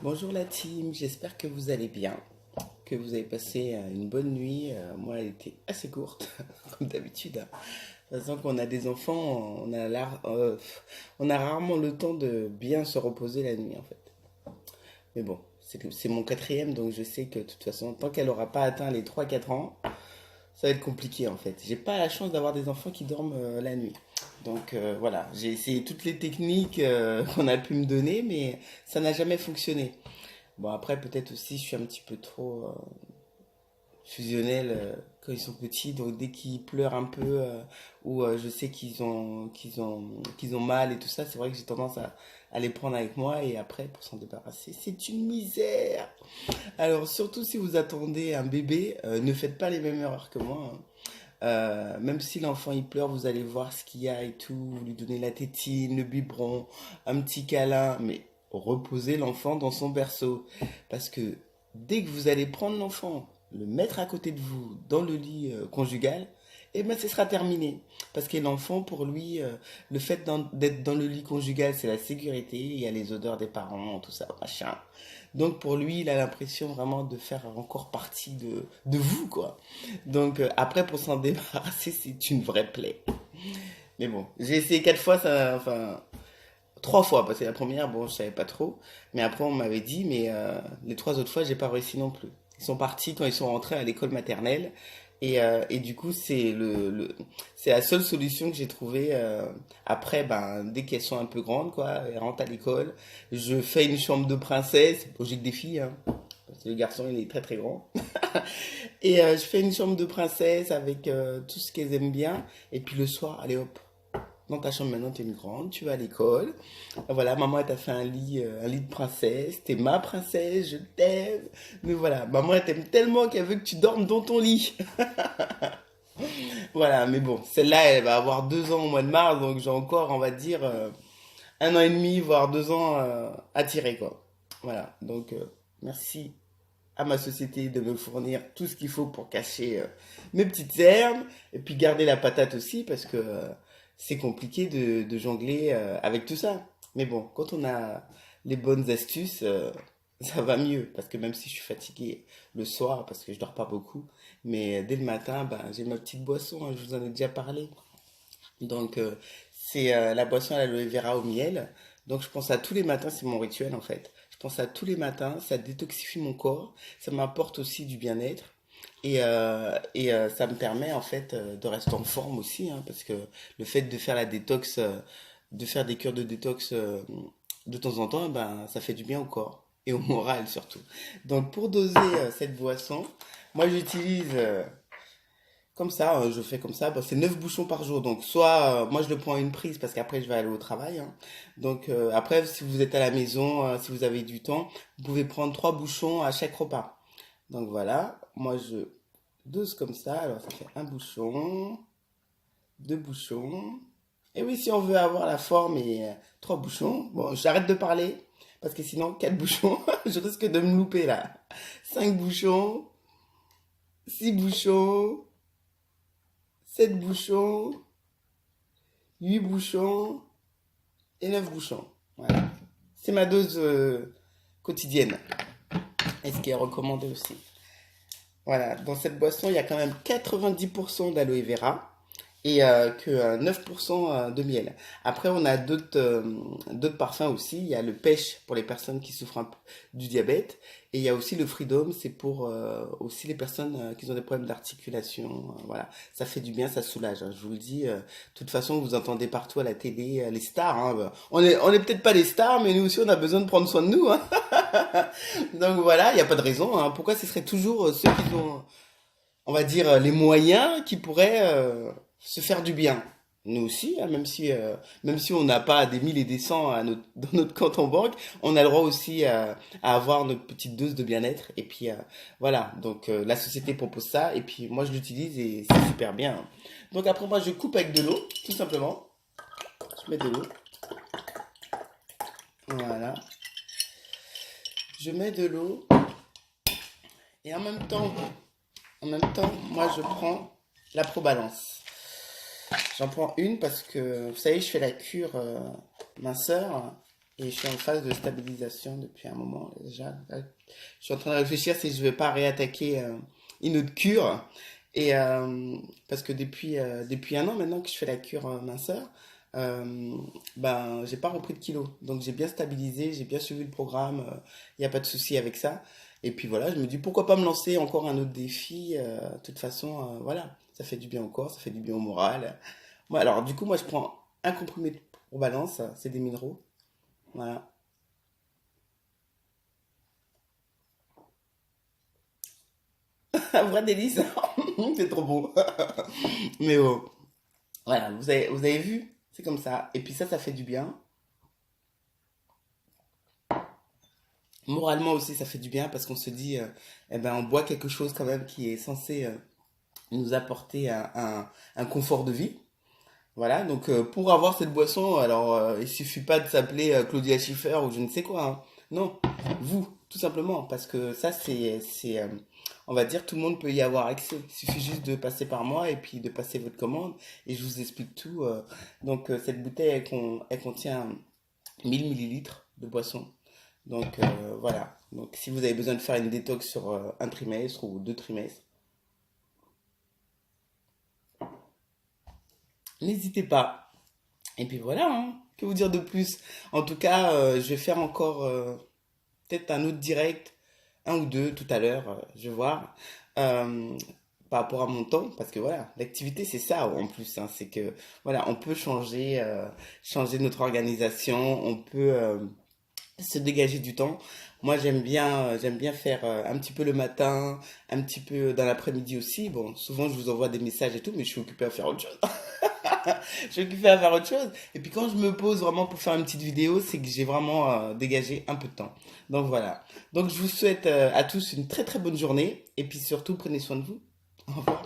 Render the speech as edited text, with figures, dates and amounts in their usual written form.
Bonjour la team, j'espère que vous allez bien, que vous avez passé une bonne nuit. Moi, elle était assez courte, comme d'habitude, hein. De toute façon, quand on a des enfants, on a rarement le temps de bien se reposer la nuit, en fait. Mais bon, c'est mon quatrième, donc je sais que de toute façon, tant qu'elle n'aura pas atteint les 3 4 ans, ça va être compliqué, en fait. J'ai pas la chance d'avoir des enfants qui dorment la nuit. Donc voilà, j'ai essayé toutes les techniques qu'on a pu me donner, mais ça n'a jamais fonctionné. Bon, après, peut-être aussi, je suis un petit peu trop fusionnel quand ils sont petits. Donc, dès qu'ils pleurent un peu ou je sais qu'ils ont mal et tout ça, c'est vrai que j'ai tendance à les prendre avec moi. Et après, pour s'en débarrasser, c'est une misère. Alors, surtout si vous attendez un bébé, ne faites pas les mêmes erreurs que moi, hein. Même si l'enfant il pleure, vous allez voir ce qu'il y a et tout, vous lui donnez la tétine, le biberon, un petit câlin, mais reposez l'enfant dans son berceau. Parce que dès que vous allez prendre l'enfant, le mettre à côté de vous dans le lit conjugal, et ben ce sera terminé. Parce que l'enfant, pour lui, le fait d'être dans le lit conjugal, c'est la sécurité, il y a les odeurs des parents, tout ça, machin. Donc pour lui, il a l'impression vraiment de faire encore partie de vous, quoi. Donc après, pour s'en débarrasser, c'est une vraie plaie. Mais bon, j'ai essayé 4 fois, ça, enfin 3 fois, parce que la première, bon, je savais pas trop. Mais après, on m'avait dit, mais les 3 autres fois, j'ai pas réussi non plus. Ils sont partis quand ils sont rentrés à l'école maternelle. Et du coup, c'est la seule solution que j'ai trouvée. Après, ben, dès qu'elles sont un peu grandes, quoi, elles rentrent à l'école. Je fais une chambre de princesse. Bon, j'ai que des filles, hein. Parce que le garçon, il est très très grand. Et je fais une chambre de princesse avec tout ce qu'elles aiment bien. Et puis le soir, allez hop, dans ta chambre maintenant, t'es une grande, tu vas à l'école. Voilà, maman, elle t'a fait un lit de princesse. T'es ma princesse, je t'aime. Mais voilà, maman, elle t'aime tellement qu'elle veut que tu dormes dans ton lit. Voilà, mais bon, celle-là, elle va avoir 2 ans au mois de mars, donc j'ai encore, on va dire, 1 an et demi, voire 2 ans à tirer, quoi. Voilà, donc merci à ma société de me fournir tout ce qu'il faut pour cacher mes petites cernes et puis garder la patate aussi parce que c'est compliqué de jongler avec tout ça. Mais bon, quand on a les bonnes astuces, ça va mieux parce que même si je suis fatigué le soir parce que je dors pas beaucoup, mais dès le matin, ben, j'ai ma petite boisson, hein, je vous en ai déjà parlé. Donc c'est la boisson à l'aloe vera au miel. Donc je pense à tous les matins, c'est mon rituel en fait. Je pense à tous les matins, ça détoxifie mon corps, ça m'apporte aussi du bien-être et ça me permet en fait de rester en forme aussi, hein, parce que le fait de faire la détox, de faire des cures de détox de temps en temps, ben ça fait du bien au corps et au moral surtout. Donc pour doser cette boisson, moi j'utilise comme ça, je fais comme ça, bah, c'est 9 bouchons par jour. Donc, soit, moi je le prends à une prise parce qu'après je vais aller au travail, hein. Donc, après, si vous êtes à la maison, si vous avez du temps, vous pouvez prendre 3 bouchons à chaque repas. Donc voilà, moi je dose comme ça. Alors, ça fait un bouchon, 2 bouchons. Et oui, si on veut avoir la forme et 3 bouchons, bon, j'arrête de parler parce que sinon, 4 bouchons, je risque de me louper là. 5 bouchons, 6 bouchons, 7 bouchons. 8 bouchons et 9 bouchons. Voilà. C'est ma dose quotidienne. Et ce qui est recommandé aussi. Voilà. Dans cette boisson, il y a quand même 90% d'aloe vera et que 9% de miel. Après, on a d'autres parfums aussi. Il y a le pêche pour les personnes qui souffrent un peu du diabète. Et il y a aussi le freedom, c'est pour aussi les personnes qui ont des problèmes d'articulation. Voilà, ça fait du bien, ça soulage, hein, je vous le dis. De toute façon, vous entendez partout à la télé les stars, hein. Bah, on est peut-être pas les stars, mais nous aussi, on a besoin de prendre soin de nous, hein. Donc voilà, il n'y a pas de raison, hein. Pourquoi ce serait toujours ceux qui ont, on va dire, les moyens qui pourraient se faire du bien. Nous aussi, hein, même si on n'a pas des mille et des cents dans notre compte en banque, on a le droit aussi à avoir notre petite dose de bien-être. Et puis voilà, donc la société propose ça, et puis moi je l'utilise et c'est super bien. Donc après moi je coupe avec de l'eau, tout simplement. Je mets de l'eau, voilà. Je mets de l'eau et en même temps, moi je prends la Probalance. J'en prends une parce que, vous savez, je fais la cure minceur. Et je suis en phase de stabilisation depuis un moment déjà. Là, je suis en train de réfléchir si je vais pas réattaquer une autre cure. Et parce que depuis un an maintenant que je fais la cure minceur, euh, ben j'ai pas repris de kilos. Donc j'ai bien stabilisé, j'ai bien suivi le programme. Il n'y a pas de souci avec ça. Et puis voilà, je me dis pourquoi pas me lancer encore un autre défi. De toute façon, voilà, ça fait du bien au corps, ça fait du bien au moral. Moi, alors du coup, moi je prends un comprimé pour balance, c'est des minéraux. Voilà. Un vrai délice. C'est trop beau. Mais bon, voilà, vous avez vu, c'est comme ça. Et puis ça fait du bien. Moralement aussi, ça fait du bien parce qu'on se dit, eh ben, on boit quelque chose quand même qui est censé nous apporter un confort de vie. Voilà, donc pour avoir cette boisson, alors il suffit pas de s'appeler Claudia Schiffer ou je ne sais quoi, hein. Non, vous, tout simplement, parce que ça on va dire, tout le monde peut y avoir accès. Il suffit juste de passer par moi et puis de passer votre commande et je vous explique tout. Donc cette bouteille, elle contient 1000 millilitres de boisson. Donc voilà. Donc si vous avez besoin de faire une détox sur un trimestre ou 2 trimestres, n'hésitez pas. Et puis voilà, hein. Que vous dire de plus? En tout cas, je vais faire encore peut-être un autre direct, un ou deux tout à l'heure, je vais voir, euh, par rapport à mon temps, parce que voilà, l'activité c'est ça en plus, hein, c'est que voilà, on peut changer notre organisation, on peut se dégager du temps. Moi, j'aime bien faire un petit peu le matin, un petit peu dans l'après-midi aussi. Bon, souvent je vous envoie des messages et tout, mais je suis occupé à faire autre chose. Je suis occupé à faire autre chose. Et puis quand je me pose vraiment pour faire une petite vidéo, c'est que j'ai vraiment dégagé un peu de temps. Donc voilà. Donc je vous souhaite à tous une très très bonne journée. Et puis surtout, prenez soin de vous. Au revoir.